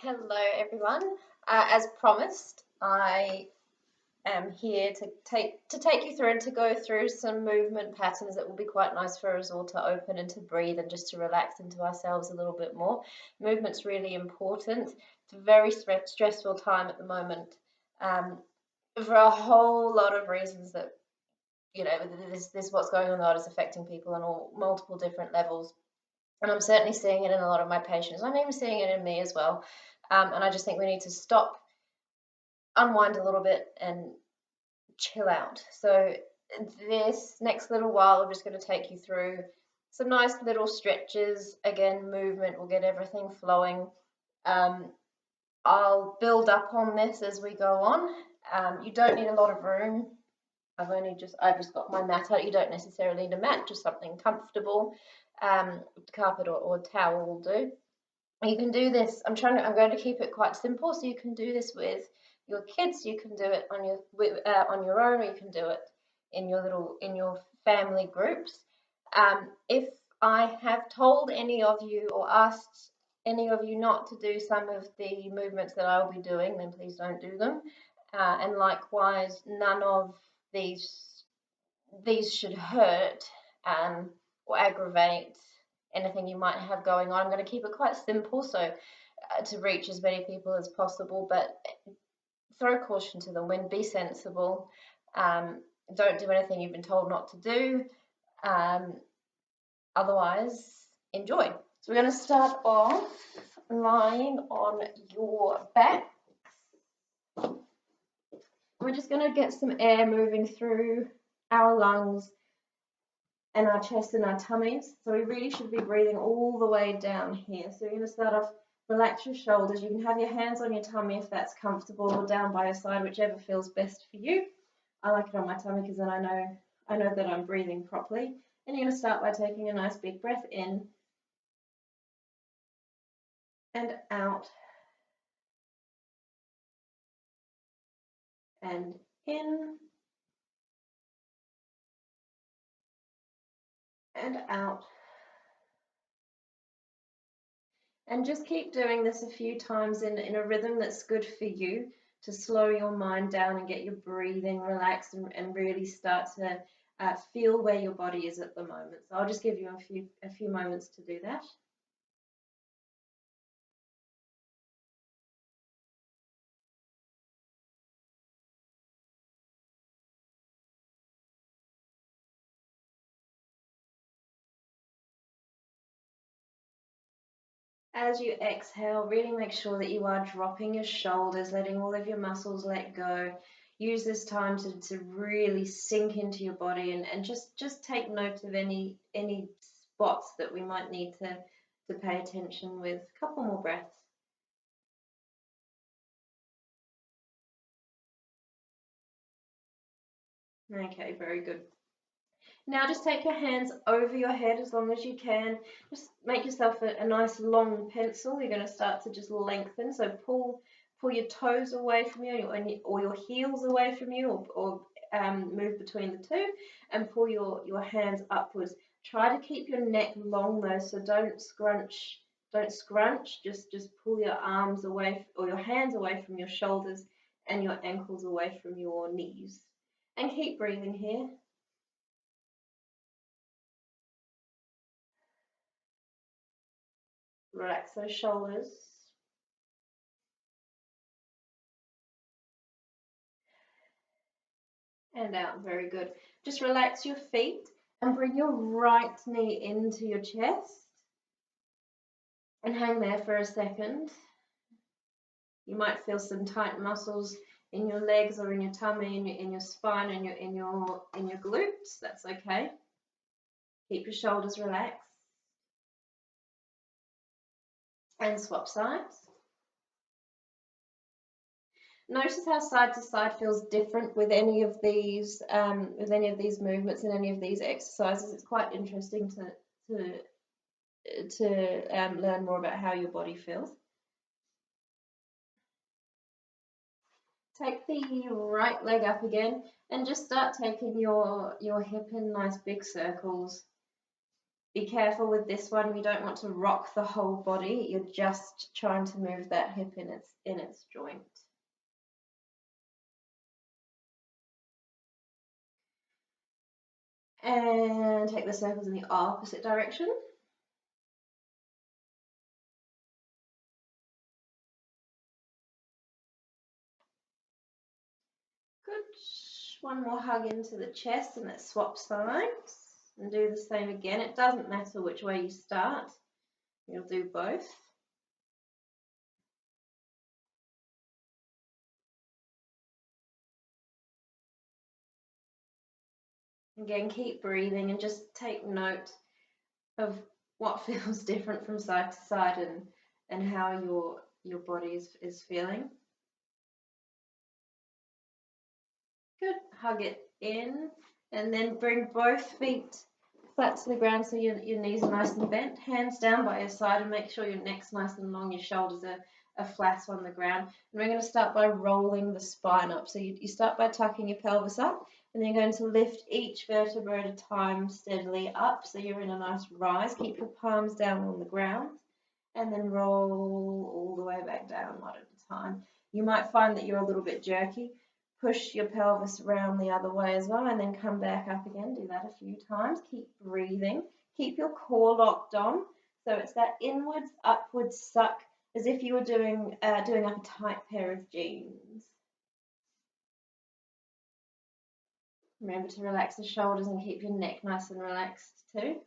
Hello everyone. As promised, I am here to take you through and to go through some movement patterns that will be quite nice for us all to open and to breathe and just to relax into ourselves a little bit more. Movement's really important. It's a very stressful time at the moment, for a whole lot of reasons that this what's going on in the world is affecting people on all multiple different levels. And I'm certainly seeing it in a lot of my patients. I'm even seeing it in me as well. And I just think we need to stop, unwind a little bit, and chill out. So this next little while, I'm just going to take you through some nice little stretches. Again, movement will get everything flowing. I'll build up on this as we go on. You don't need a lot of room. I've just got my mat out. You don't necessarily need a mat, just something comfortable. Carpet or towel will do. You can do this. I'm going to keep it quite simple, so you can do this with your kids. You can do it on your own, or you can do it in your family groups. If I have told any of you or asked any of you not to do some of the movements that I will be doing, then please don't do them. And likewise, none of these should hurt or aggravate anything you might have going on. I'm going to keep it quite simple, so to reach as many people as possible, but throw caution to the wind, be sensible, don't do anything you've been told not to do, otherwise enjoy. So we're going to start off lying on your back. We're just going to get some air moving through our lungs and our chest and our tummies. So we really should be breathing all the way down here. So you're going to start off, relax your shoulders. You can have your hands on your tummy if that's comfortable, or down by your side, whichever feels best for you. I like it on my tummy because then I know that I'm breathing properly. And you're going to start by taking a nice big breath in and out and in and out. And just keep doing this a few times in a rhythm that's good for you, to slow your mind down and get your breathing relaxed and really start to feel where your body is at the moment. So I'll just give you a few moments to do that. As you exhale, really make sure that you are dropping your shoulders, letting all of your muscles let go. Use this time to really sink into your body and just take note of any spots that we might need to pay attention with. A couple more breaths. Okay, very good. Now just take your hands over your head as long as you can. Just make yourself a nice long pencil. You're going to start to just lengthen. So pull your toes away from you, or your heels away from you, or move between the two, and pull your hands upwards. Try to keep your neck long though, so don't scrunch. Just pull your arms away, or your hands away from your shoulders, and your ankles away from your knees. And keep breathing here. Relax those shoulders. And out. Very good. Just relax your feet and bring your right knee into your chest and hang there for a second. You might feel some tight muscles in your legs or in your tummy, in your spine, and in your glutes. That's okay. Keep your shoulders relaxed. And swap sides. Notice how side to side feels different with any of these movements and any of these exercises. It's quite interesting to learn more about how your body feels. Take the right leg up again and just start taking your hip in nice big circles. Be careful with this one, you don't want to rock the whole body, you're just trying to move that hip in its joint. And take the circles in the opposite direction. Good. One more hug into the chest and let's swap sides and do the same again. It doesn't matter which way you start, you'll do both. Again, keep breathing and just take note of what feels different from side to side and how your body is feeling. Good. Hug it in and then bring both feet flat to the ground so your knees are nice and bent. Hands down by your side and make sure your neck's nice and long, your shoulders are flat on the ground. And we're going to start by rolling the spine up. So you start by tucking your pelvis up and then you're going to lift each vertebra at a time steadily up. So you're in a nice rise. Keep your palms down on the ground and then roll all the way back down one at a time. You might find that you're a little bit jerky. Push your pelvis around the other way as well and then come back up again. Do that a few times. Keep breathing. Keep your core locked on. So it's that inwards, upwards suck as if you were doing up a tight pair of jeans. Remember to relax the shoulders and keep your neck nice and relaxed too.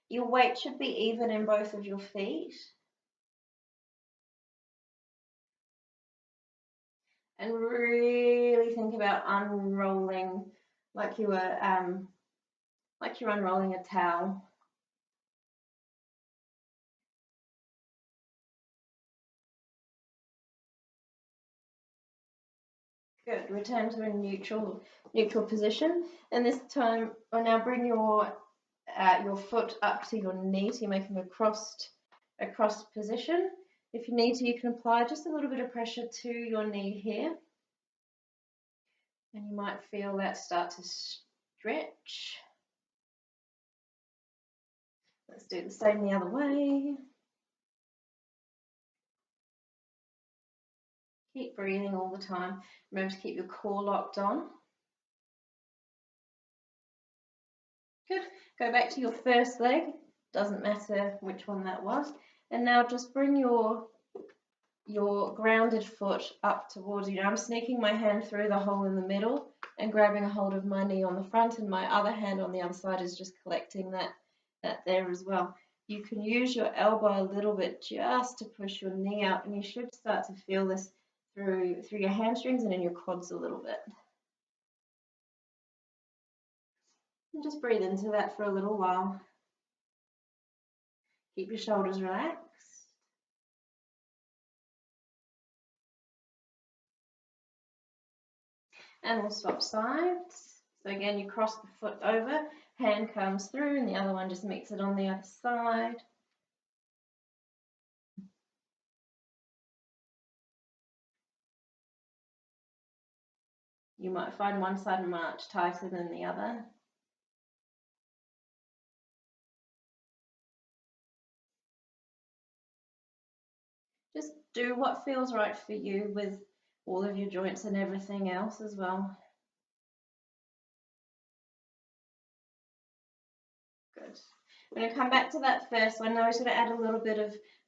Your weight should be even in both of your feet. And really think about unrolling like you're unrolling a towel. Good. Return to a neutral position, and this time, now bring your foot up to your knee. So you're making a crossed position. If you need to, you can apply just a little bit of pressure to your knee here. And you might feel that start to stretch. Let's do the same the other way. Keep breathing all the time. Remember to keep your core locked on. Good. Go back to your first leg. Doesn't matter which one that was. And now just bring your grounded foot up towards you. Now I'm sneaking my hand through the hole in the middle and grabbing a hold of my knee on the front, and my other hand on the other side is just collecting that there as well. You can use your elbow a little bit just to push your knee out, and you should start to feel this through your hamstrings and in your quads a little bit. And just breathe into that for a little while. Keep your shoulders relaxed. And we'll swap sides. So again, you cross the foot over, hand comes through, and the other one just meets it on the other side. You might find one side much tighter than the other. Just do what feels right for you with all of your joints and everything else as well. Good. I'm going to come back to that first one. Now we're going to add a little bit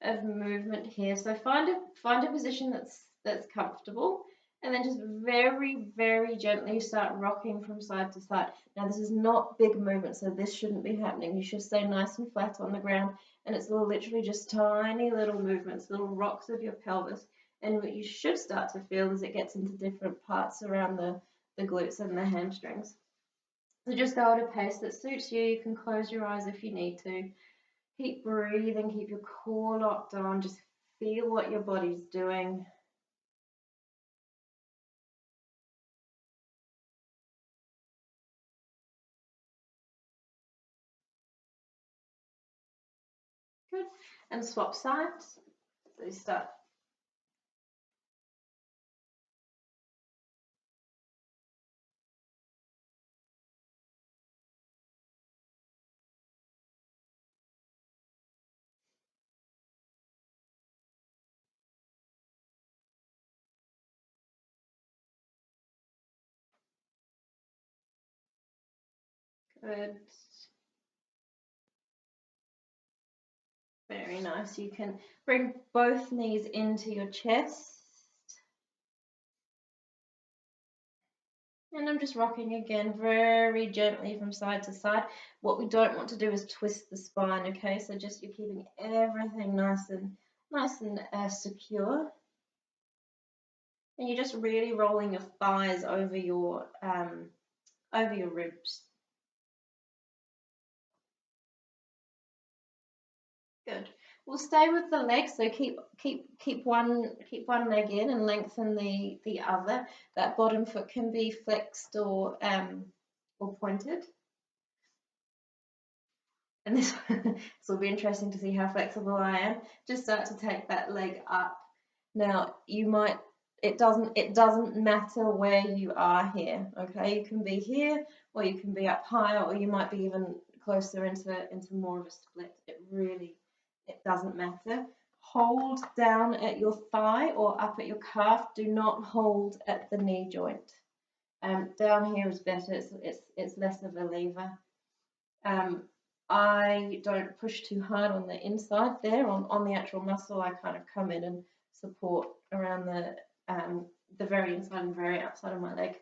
of movement here. So find a position that's comfortable, and then just very, very gently start rocking from side to side. Now this is not big movement, so this shouldn't be happening. You should stay nice and flat on the ground, and it's literally just tiny little movements, little rocks of your pelvis. And what you should start to feel as it gets into different parts around the glutes and the hamstrings. So just go at a pace that suits you. You can close your eyes if you need to. Keep breathing, keep your core locked on. Just feel what your body's doing. Good. And swap sides. So you start Good. Very nice. You can bring both knees into your chest. And I'm just rocking again very gently from side to side. What we don't want to do is twist the spine, okay? So just you're keeping everything nice and secure. And you're just really rolling your thighs over your ribs. Good. We'll stay with the legs, so keep one leg in and lengthen the other. That bottom foot can be flexed or pointed. And this will be interesting to see how flexible I am. Just start to take that leg up. Now it doesn't matter where you are here, okay? You can be here or you can be up higher, or you might be even closer into more of a split. It doesn't matter. Hold down at your thigh or up at your calf. Do not hold at the knee joint. Down here is better. It's less of a lever. I don't push too hard on the inside there, on the actual muscle. I kind of come in and support around the very inside and very outside of my leg.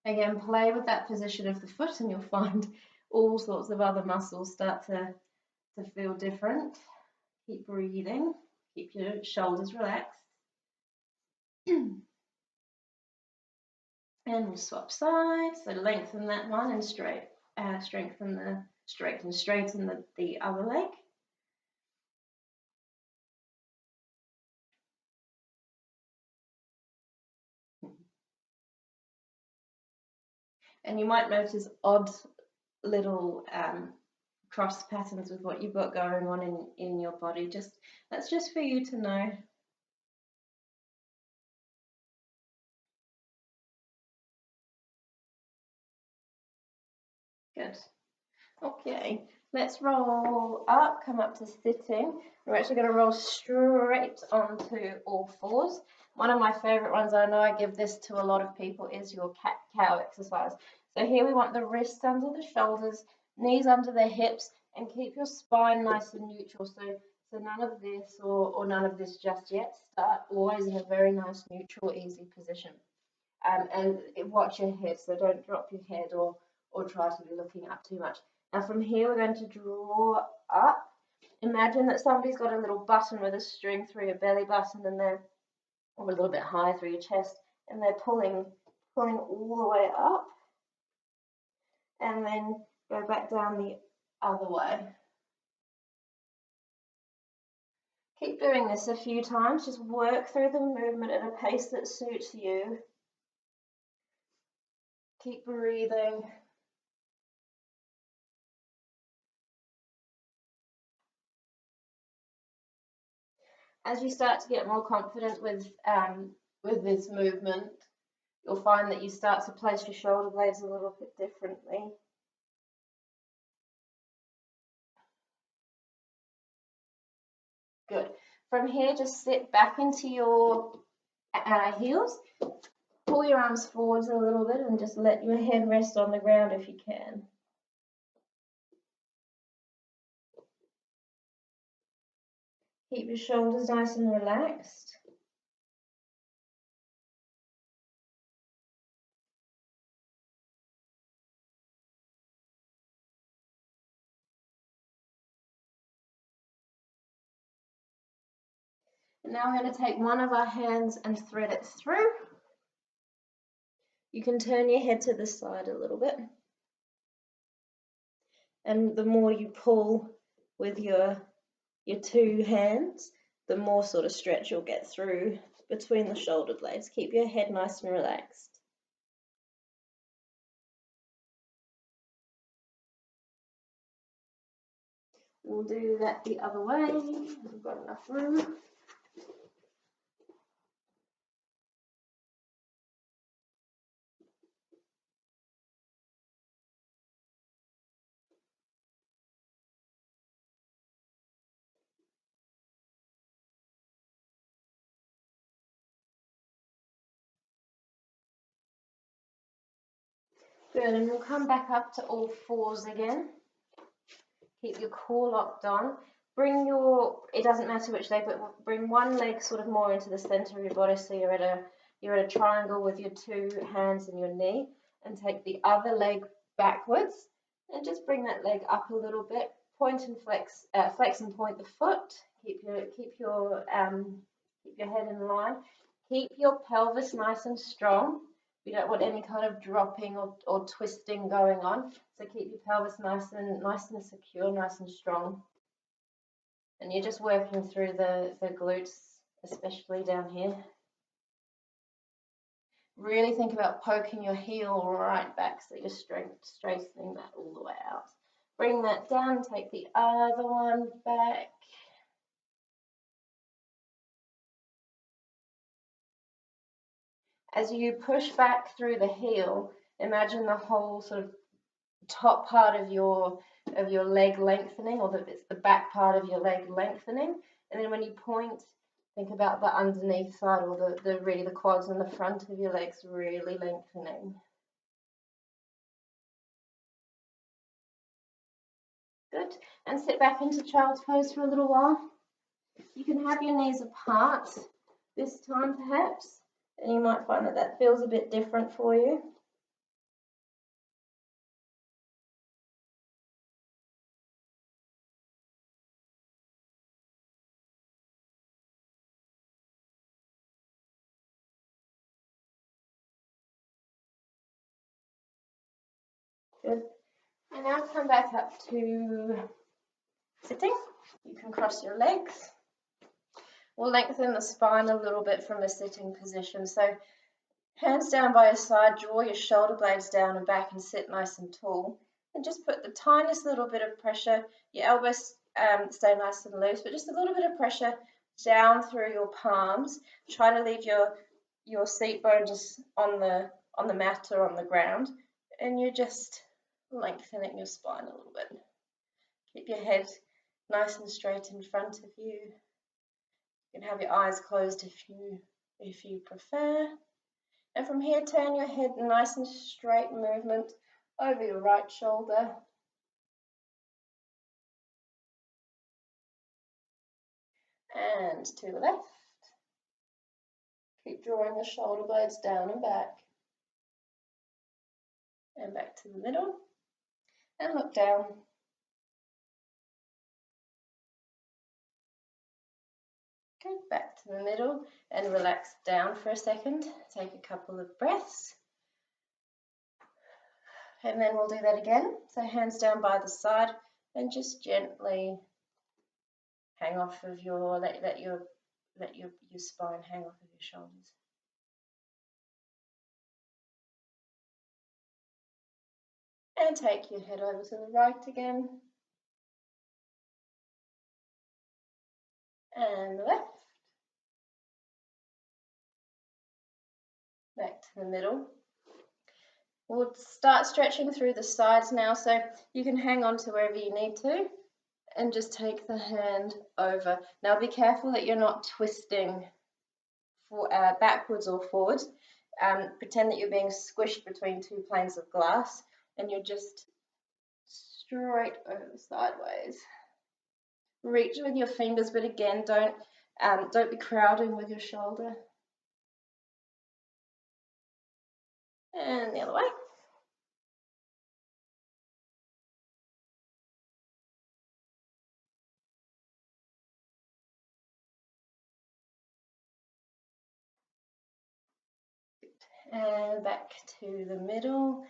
Again, play with that position of the foot and you'll find all sorts of other muscles start to feel different. Keep breathing, keep your shoulders relaxed. And we'll swap sides, so lengthen that one and straighten the other leg. And you might notice odd little cross patterns with what you've got going on in your body. That's just for you to know. Good. Okay, let's roll up, come up to sitting. We're actually going to roll straight onto all fours. One of my favorite ones, I know I give this to a lot of people, is your cat-cow exercise. So here we want the wrists under the shoulders, knees under the hips, and keep your spine nice and neutral. So none of this or none of this just yet. Start always in a very nice, neutral, easy position. And watch your head, so don't drop your head or try to be looking up too much. Now from here we're going to draw up. Imagine that somebody's got a little button with a string through your belly button and they're or a little bit higher through your chest, and they're pulling all the way up, and then go back down the other way. Keep doing this a few times, just work through the movement at a pace that suits you. Keep breathing. As you start to get more confident with this movement, you'll find that you start to place your shoulder blades a little bit differently. Good. From here, just sit back into your heels. Pull your arms forwards a little bit and just let your head rest on the ground if you can. Keep your shoulders nice and relaxed. And now we're going to take one of our hands and thread it through. You can turn your head to the side a little bit. And the more you pull with your two hands, the more sort of stretch you'll get through between the shoulder blades. Keep your head nice and relaxed. We'll do that the other way. We've got enough room. Good, and we'll come back up to all fours again. Keep your core locked on. Bring your, it doesn't matter which leg, but bring one leg sort of more into the center of your body, so you're at a triangle with your two hands and your knee, and take the other leg backwards, and just bring that leg up a little bit. Point and flex, flex and point the foot. Keep your head in line. Keep your pelvis nice and strong. We don't want any kind of dropping or twisting going on. So keep your pelvis nice and secure, nice and strong. And you're just working through the glutes, especially down here. Really think about poking your heel right back so you're straightening that all the way out. Bring that down, take the other one back. As you push back through the heel, imagine the whole sort of top part of your leg lengthening, or it's the back part of your leg lengthening, and then when you point, think about the underneath side, or the quads and the front of your legs really lengthening. Good. And sit back into child's pose for a little while. You can have your knees apart this time perhaps, and you might find that that feels a bit different for you. Good. And now come back up to sitting. You can cross your legs. We'll lengthen the spine a little bit from a sitting position. So hands down by your side, draw your shoulder blades down and back and sit nice and tall. And just put the tiniest little bit of pressure, your elbows stay nice and loose, but just a little bit of pressure down through your palms. Try to leave your seat bone just on the mat or on the ground, and you're just lengthening your spine a little bit. Keep your head nice and straight in front of you. You can have your eyes closed if you prefer. And from here, turn your head nice and straight movement over your right shoulder. And to the left. Keep drawing the shoulder blades down and back. And back to the middle. And look down. Okay, back to the middle and relax down for a second. Take a couple of breaths. And then we'll do that again. So hands down by the side and just gently hang off of let your spine hang off of your shoulders. And take your head over to the right again. And the left. Back to the middle. We'll start stretching through the sides now, so you can hang on to wherever you need to and just take the hand over. Now be careful that you're not twisting backwards or forwards. Pretend that you're being squished between two planes of glass and you're just straight over sideways. Reach with your fingers, but again, don't be crowding with your shoulder. And the other way. And back to the middle.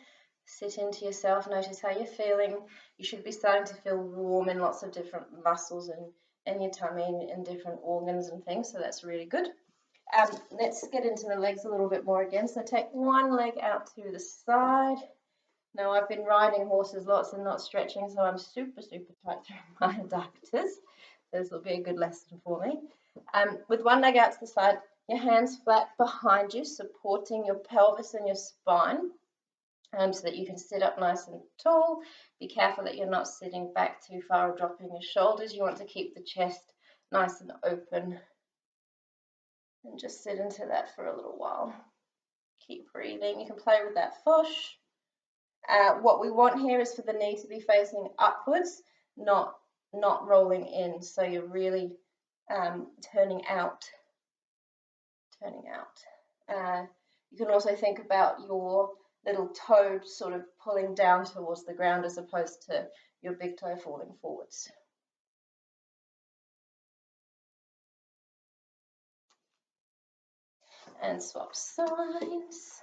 Sit into yourself, notice how you're feeling. You should be starting to feel warm in lots of different muscles and your tummy and different organs and things, so that's really good. Let's get into the legs a little bit more again. So take one leg out to the side. Now I've been riding horses lots and not stretching, so I'm super tight through my adductors. This will be a good lesson for me. With one leg out to the side, your hands flat behind you, supporting your pelvis and your spine, so that you can sit up nice and tall. Be careful that you're not sitting back too far or dropping your shoulders. You want to keep the chest nice and open. And just sit into that for a little while. Keep breathing. You can play with that fosh. What we want here is for the knee to be facing upwards, not rolling in. So you're really turning out. You can also think about your little toe sort of pulling down towards the ground as opposed to your big toe falling forwards. And swap sides.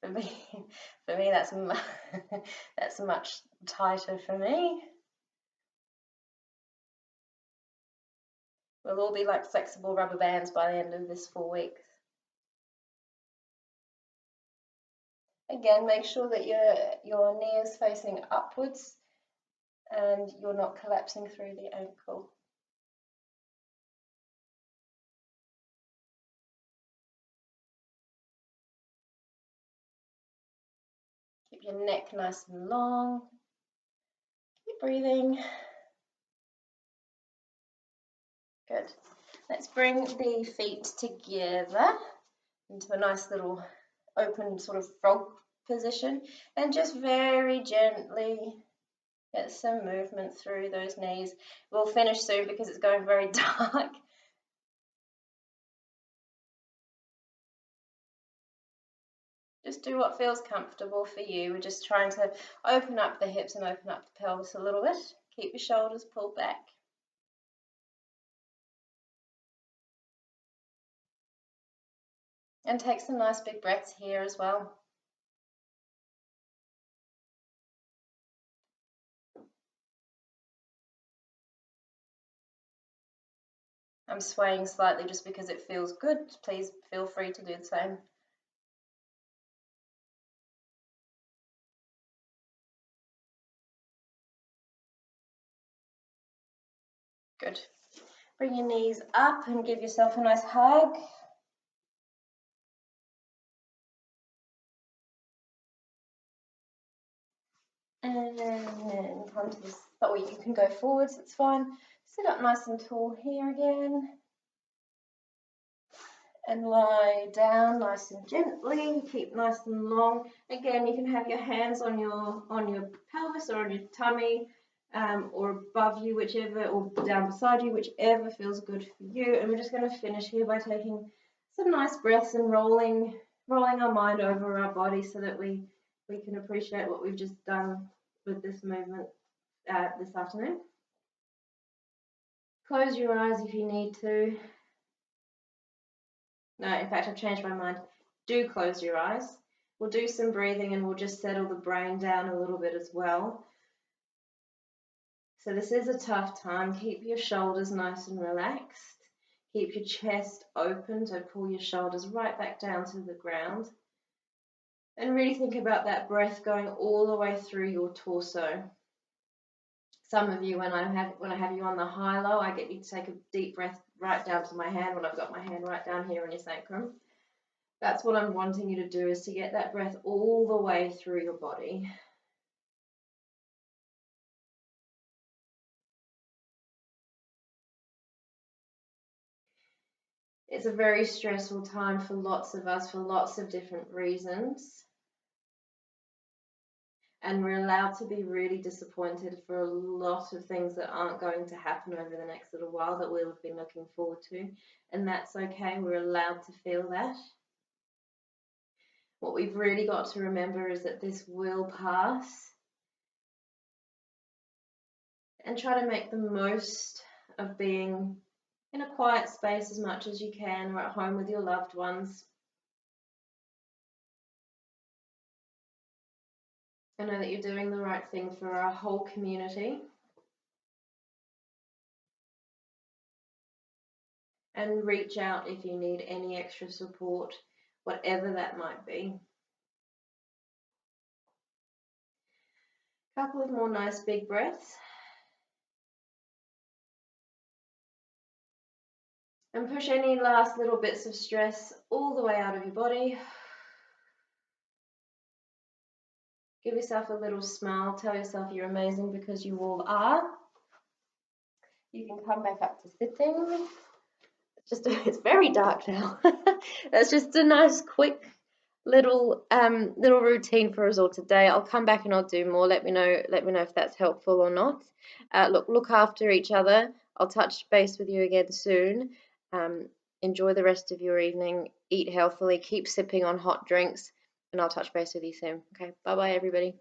For me, that's that's much tighter for me. We'll all be like flexible rubber bands by the end of this 4 weeks. Again, make sure that your knee is facing upwards and you're not collapsing through the ankle. Keep your neck nice and long. Keep breathing. Good. Let's bring the feet together into a nice little open sort of frog position and just very gently get some movement through those knees. We'll finish soon because it's going very dark. Just do what feels comfortable for you. We're just trying to open up the hips and open up the pelvis a little bit. Keep your shoulders pulled back. And take some nice big breaths here as well. I'm swaying slightly just because it feels good. Please feel free to do the same. Good. Bring your knees up and give yourself a nice hug. And then come to this, or you can go forwards, it's fine. Sit up nice and tall here again. And lie down nice and gently, keep nice and long. Again, you can have your hands on your pelvis or on your tummy, or above you, whichever, or down beside you, whichever feels good for you. And we're just going to finish here by taking some nice breaths and rolling our mind over our body so that we can appreciate what we've just done with this movement this afternoon. Close your eyes if you need to. No, in fact, I've changed my mind. Do close your eyes. We'll do some breathing and we'll just settle the brain down a little bit as well. So this is a tough time. Keep your shoulders nice and relaxed. Keep your chest open, so pull your shoulders right back down to the ground. And really think about that breath going all the way through your torso. Some of you, when I have you on the high-low, I get you to take a deep breath right down to my hand when I've got my hand right down here on your sacrum. That's what I'm wanting you to do, is to get that breath all the way through your body. It's a very stressful time for lots of us for lots of different reasons. And we're allowed to be really disappointed for a lot of things that aren't going to happen over the next little while that we'll have been looking forward to. And that's okay, we're allowed to feel that. What we've really got to remember is that this will pass. And try to make the most of being in a quiet space as much as you can, or at home with your loved ones. I know that you're doing the right thing for our whole community. And reach out if you need any extra support, whatever that might be. A couple of more nice big breaths. And push any last little bits of stress all the way out of your body. Give yourself a little smile. Tell yourself you're amazing, because you all are. You can come back up to sitting. It's very dark now. That's just a nice quick little routine for us all today. I'll come back and I'll do more. Let me know if that's helpful or not. Look after each other. I'll touch base with you again soon. Um, Enjoy the rest of your evening. Eat healthily. Keep sipping on hot drinks, and I'll touch base with you soon. Okay, bye bye everybody.